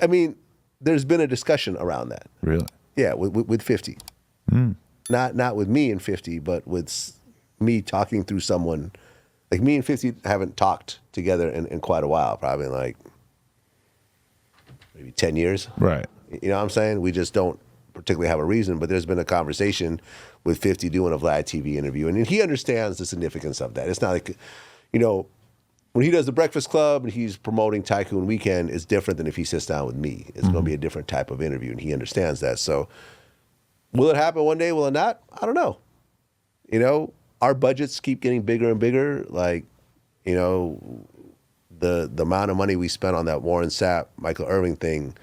I mean, there's been a discussion around that. Really? Yeah, with 50. Not with me and 50, but with me talking through someone. Like me and 50 haven't talked together in quite a while, probably like maybe 10 years. Right. You know what I'm saying? We just don't particularly have a reason, but there's been a conversation with 50 doing a VladTV interview, and he understands the significance of that. It's not like, you know, when he does the Breakfast Club and he's promoting Tycoon Weekend, it's different than if he sits down with me. It's going to be a different type of interview, and he understands that. So will it happen one day? Will it not? I don't know. You know, our budgets keep getting bigger and bigger. Like, you know, the amount of money we spent on that Warren Sapp, Michael Irving thing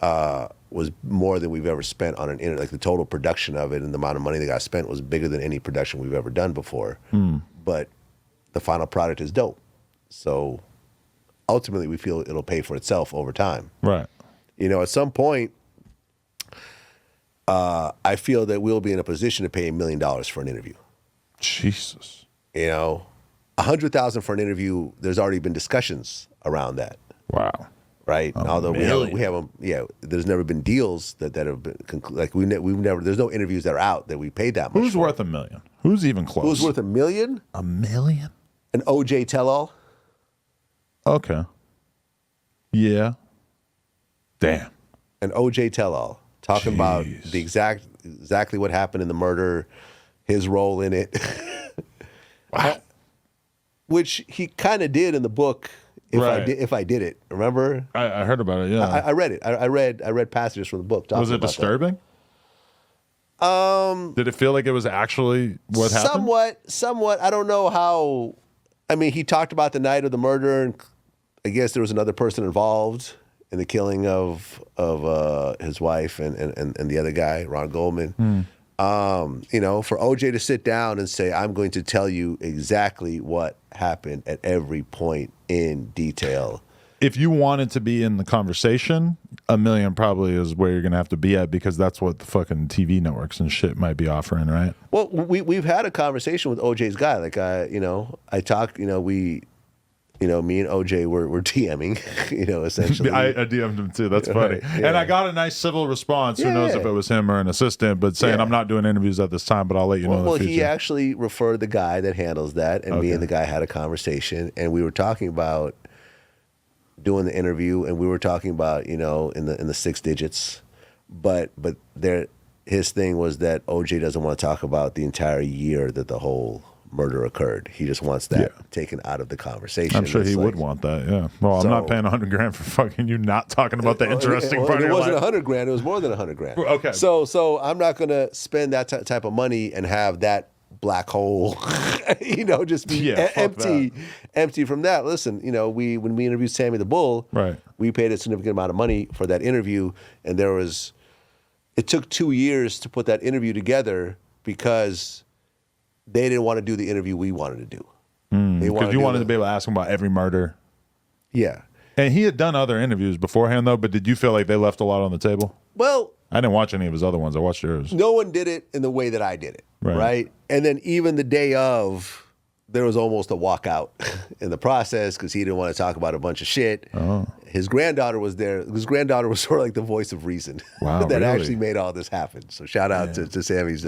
was more than we've ever spent on like the total production of it, and the amount of money that got spent was bigger than any production we've ever done before. But the final product is dope. So ultimately we feel it'll pay for itself over time. Right. You know, at some point, I feel that we'll be in a position to pay $1 million for an interview. Jesus. You know, $100,000 for an interview. There's already been discussions around that. Wow. Right. Although we haven't. Yeah. There's never been deals that have been like we've never. There's no interviews that are out that we paid that much. Who's worth $1 million? Who's even close? Who's worth $1 million? $1 million? An OJ tell-all. Okay. Yeah. Damn. An OJ tell-all talking about the exactly what happened in the murder, his role in it. Wow. Which he kind of did in the book. If I did it, remember? I heard about it. Yeah, I read it. I read passages from the book. Was it disturbing? Did it feel like it was actually what happened? Somewhat. I don't know how. I mean, he talked about the night of the murder, and I guess there was another person involved in the killing of his wife and the other guy, Ron Goldman. You know, for OJ to sit down and say, I'm going to tell you exactly what happened at every point in detail. If you wanted to be in the conversation, $1 million probably is where you're going to have to be at, because that's what the fucking TV networks and shit might be offering, right? Well, we've had a conversation with OJ's guy. Like, I talked, me and OJ were DMing, essentially. I DM'd him too. That's funny. Yeah. And I got a nice civil response. Who knows if it was him or an assistant, but saying, I'm not doing interviews at this time, but I'll let you know in the future. He actually referred the guy that handles that, and me and the guy had a conversation, and we were talking about doing the interview, and we were talking about, in the 6 digits. But his thing was that OJ doesn't want to talk about the entire year that the whole murder occurred. He just wants that taken out of the conversation. I'm sure he would want that. Yeah. Well, I'm not paying $100,000 for fucking you not talking about the interesting part of your life. It wasn't $100,000. It was more than $100,000. Okay. So I'm not going to spend that type of money and have that black hole, just be empty from that. Listen, when we interviewed Sammy the Bull, we paid a significant amount of money for that interview, and it took 2 years to put that interview together because they didn't want to do the interview we wanted to do. Because you wanted to be able to ask him about every murder. Yeah. And he had done other interviews beforehand, though, but did you feel like they left a lot on the table? Well, I didn't watch any of his other ones. I watched yours. No one did it in the way that I did it, right? And then even the day of, there was almost a walkout in the process because he didn't want to talk about a bunch of shit. Oh. His granddaughter was there. His granddaughter was sort of like the voice of reason that actually made all this happen. So shout out to Sammy's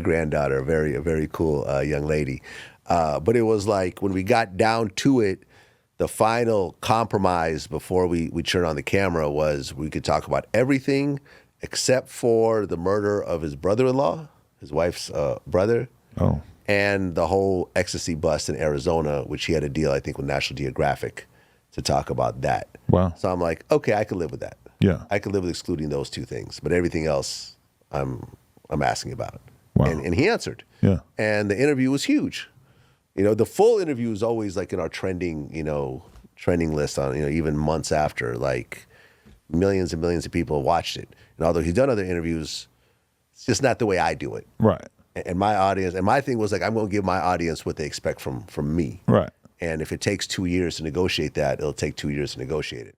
granddaughter, a very cool young lady. But it was like when we got down to it, the final compromise before we turned on the camera was we could talk about everything except for the murder of his brother-in-law, his wife's brother, and the whole ecstasy bust in Arizona, which he had a deal, I think, with National Geographic to talk about that. Wow. So I'm like, okay, I could live with that. Yeah. I could live with excluding those 2 things, but everything else I'm asking about it. Wow. And he answered. Yeah. And the interview was huge. The full interview is always like in our trending list on, even months after, like millions and millions of people watched it. And although he's done other interviews, it's just not the way I do it. Right. And my audience, and my thing was like, I'm going to give my audience what they expect from me. Right. And if it takes 2 years to negotiate that, it'll take 2 years to negotiate it.